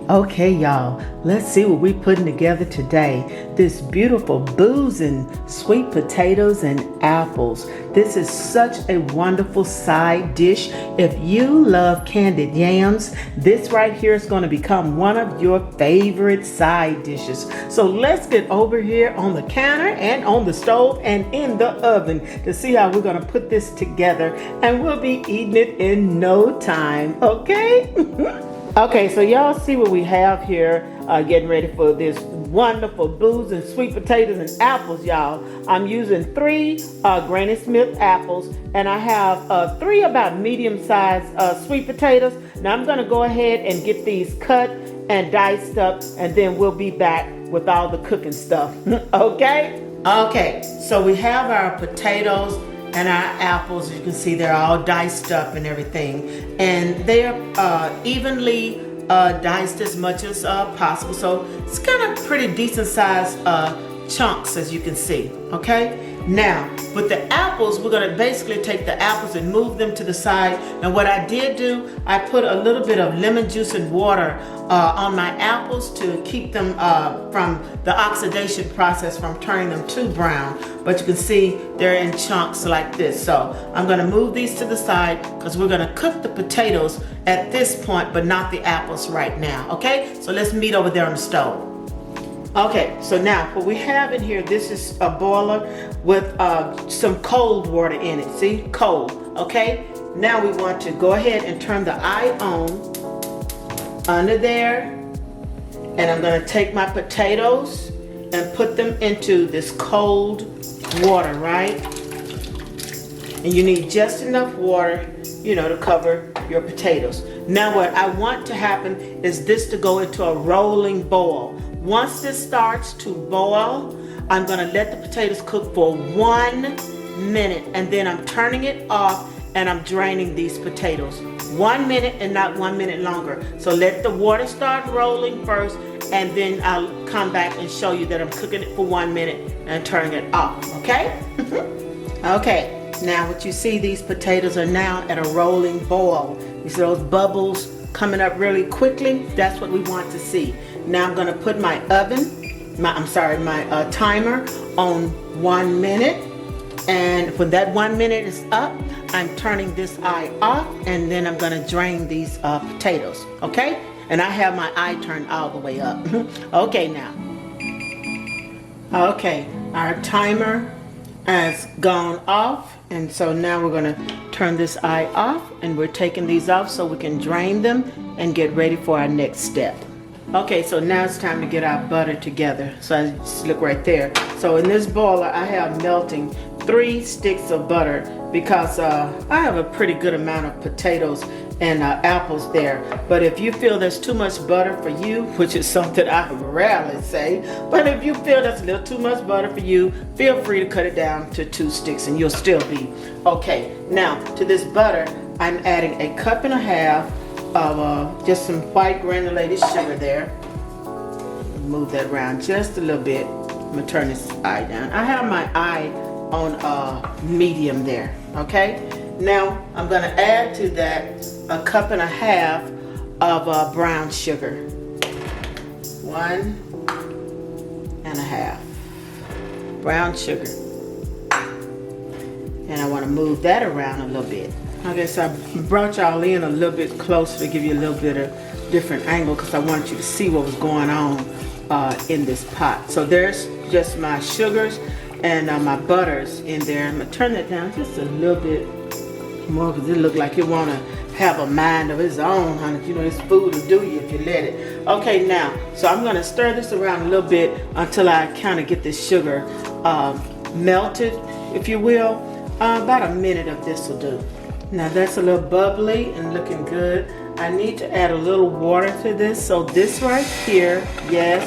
Okay, y'all, let's see what we're putting together today. This beautiful Boozin sweet potatoes and apples. This is such a wonderful side dish. If you love candied yams, this right here is going to become one of your favorite side dishes. So let's get over here on the counter and on the stove and in the oven to see how we're going to put this together, and we'll be eating it in no time, okay? Okay, so y'all see what we have here, getting ready for this wonderful Boozin sweet potatoes and apples, y'all. I'm using 3 Granny Smith apples, and I have 3 about medium-sized sweet potatoes. Now I'm gonna go ahead and get these cut and diced up, and then we'll be back with all the cooking stuff, okay? Okay, so we have our potatoes and our apples. You can see they're all diced up and everything, and they're evenly diced as much as possible, so it's kind of pretty decent sized chunks, as you can see. Okay, now with the apples, we're going to basically take the apples and move them to the side. And what I did do, I put a little bit of lemon juice and water on my apples to keep them from the oxidation process from turning them too brown. But you can see they're in chunks like this. So I'm going to move these to the side because we're going to cook the potatoes at this point, but not the apples right now. Okay, so let's meet over there on the stove. Okay, so now what we have in here, this is a boiler with some cold water in it. See, cold. Okay, now we want to go ahead and turn the eye on under there, and I'm going to take my potatoes and put them into this cold water, right? And you need just enough water, you know, to cover your potatoes. Now what I want to happen is this to go into a rolling boil. Once this starts to boil, I'm going to let the potatoes cook for 1 minute, and then I'm turning it off and I'm draining these potatoes. 1 minute and not 1 minute longer. So let the water start rolling first, and then I'll come back and show you that I'm cooking it for 1 minute and turning it off, okay? Okay, now what you see, these potatoes are now at a rolling boil. You see those bubbles coming up really quickly? That's what we want to see. Now I'm going to put my my timer on 1 minute, and when that 1 minute is up, I'm turning this eye off, and then I'm going to drain these potatoes, okay? And I have my eye turned all the way up. Okay, now. Okay, our timer has gone off, and so now we're going to turn this eye off, and we're taking these off so we can drain them and get ready for our next step. Okay, so now it's time to get our butter together. So I just look right there. So in this boiler, I have melting 3 sticks of butter because I have a pretty good amount of potatoes and apples there. But if you feel there's too much butter for you, which is something I rarely say, but if you feel that's a little too much butter for you, feel free to cut it down to 2 sticks and you'll still be okay. Now to this butter, I'm adding 1.5 cups of just some white granulated sugar there. Move that around just a little bit. I'm gonna turn this eye down. I have my eye on medium there, okay? Now I'm gonna add to that 1.5 cups of brown sugar. 1.5 brown sugar. And I wanna move that around a little bit. Okay, so I brought y'all in a little bit closer to give you a little bit of different angle because I wanted you to see what was going on in this pot. So there's just my sugars and my butters in there. I'm gonna turn that down just a little bit more because it looks like it wanna have a mind of its own, honey. You know, this food will do you if you let it. Okay, now, so I'm gonna stir this around a little bit until I kind of get this sugar melted, if you will. About a minute of this will do. Now that's a little bubbly and looking good. I need to add a little water to this. So this right here, yes,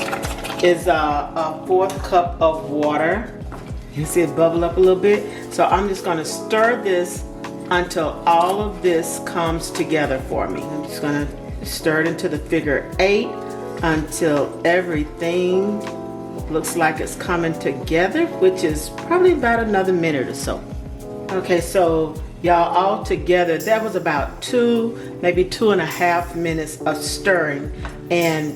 is a 1/4 cup of water. You see it bubble up a little bit. So I'm just gonna stir this until all of this comes together for me. I'm just gonna stir it into the figure 8 until everything looks like it's coming together, which is probably about another minute or so. Okay, so Y'all, all together, that was about 2, maybe 2.5 minutes of stirring. And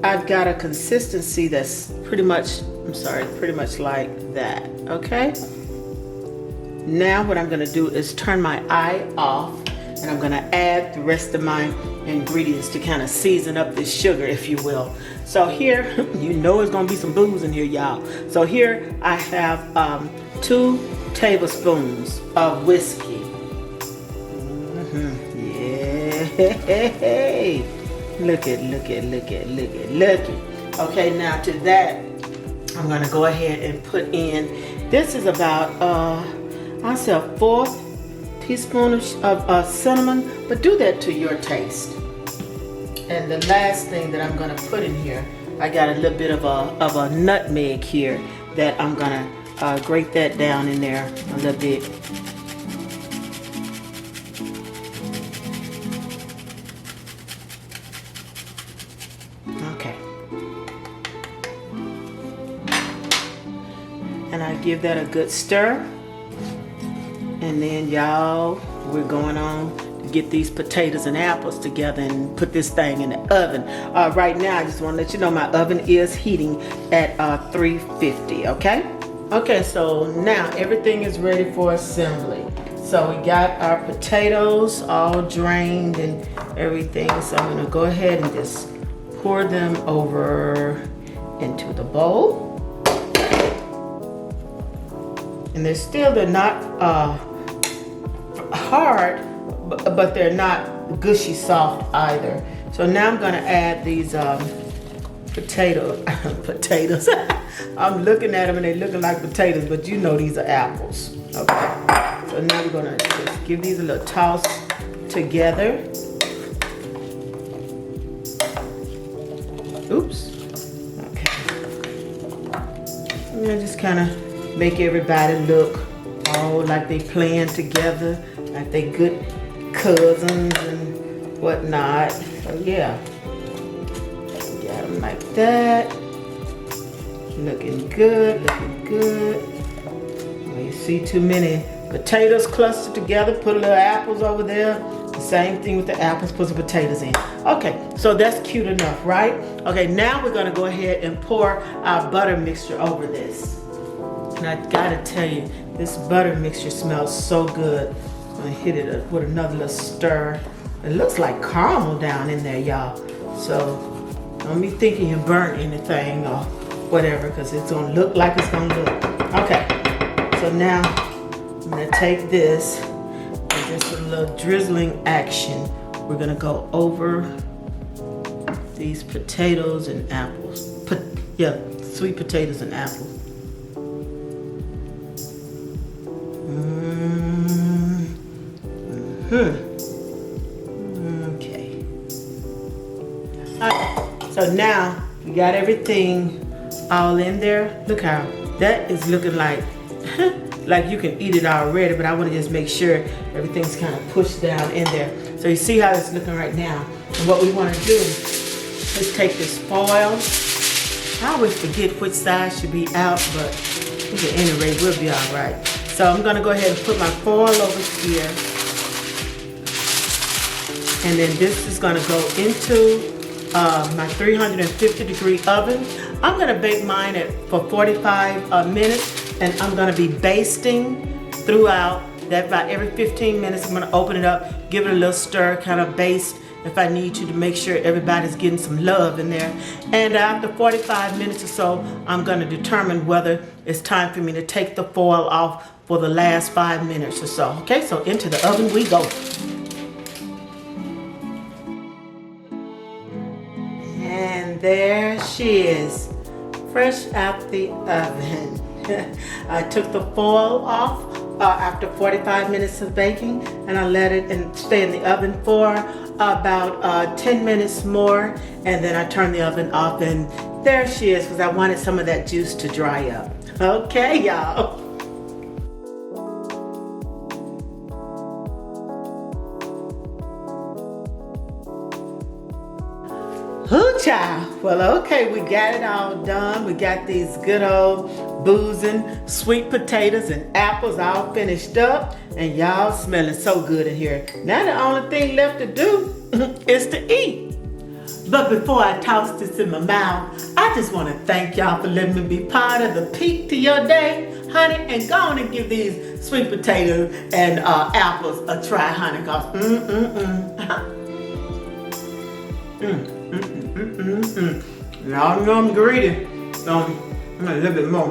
I've got a consistency that's pretty much like that, okay? Now what I'm gonna do is turn my eye off, and I'm gonna add the rest of my ingredients to kind of season up this sugar, if you will. So here, you know it's gonna be some booze in here, y'all. So here I have 2 tablespoons of whiskey. Yeah, look it. Okay, now to that, I'm gonna go ahead and put in, this is about, I'll say a 1/4 teaspoon of cinnamon, but do that to your taste. And the last thing that I'm gonna put in here, I got a little bit of a nutmeg here that I'm gonna grate that down in there a little bit. Okay. And I give that a good stir. And then y'all, we're going on to get these potatoes and apples together and put this thing in the oven. Right now, I just want to let you know my oven is heating at 350, okay? Okay, so now everything is ready for assembly. So we got our potatoes all drained and everything. So I'm gonna go ahead and just pour them over into the bowl. And they're not hard, but they're not gushy soft either. So now I'm gonna add these potatoes. I'm looking at them and they're looking like potatoes, but you know these are apples. Okay. So now we're gonna just give these a little toss together. Oops. Okay. I'm gonna just kind of make everybody look all like they playing together, like they good cousins and whatnot. So yeah, got them like that. Looking good, looking good. When you see too many potatoes clustered together, put a little apples over there. The same thing with the apples, put some potatoes in. Okay, so that's cute enough, right? Okay, now we're gonna go ahead and pour our butter mixture over this. And I gotta tell you, this butter mixture smells so good. I'm gonna hit it with another little stir. It looks like caramel down in there, y'all. So don't be thinking you burnt anything or whatever, because it's gonna look like it's gonna look. Okay, so now I'm gonna take this and just a little drizzling action. We're gonna go over these potatoes and apples. Sweet potatoes and apples. Okay. All right. So now we got everything all in there. Look how that is looking like like you can eat it already, but I want to just make sure everything's kind of pushed down in there. So you see how it's looking right now. And what we want to do is take this foil. I always forget which side should be out, but at any rate, we'll be all right. So I'm gonna go ahead and put my foil over here. And then this is gonna go into my 350-degree oven. I'm gonna bake mine for 45 minutes, and I'm gonna be basting throughout that. About every 15 minutes, I'm gonna open it up, give it a little stir, kind of baste if I need to make sure everybody's getting some love in there. And after 45 minutes or so, I'm gonna determine whether it's time for me to take the foil off for the last 5 minutes or so. Okay, so into the oven we go. And there she is, fresh out the oven. I took the foil off after 45 minutes of baking, and I let it stay in the oven for about 10 minutes more, and then I turned the oven off, and there she is, because I wanted some of that juice to dry up. Okay, y'all. Hoo child. Well, okay, we got it all done. We got these good old Boozin sweet potatoes and apples all finished up. And y'all smelling so good in here. Now the only thing left to do is to eat. But before I toss this in my mouth, I just want to thank y'all for letting me be part of the peak to your day, honey. And go on and give these sweet potatoes and apples a try, honey. Cause Y'all know I'm greedy, so I'm a little bit more.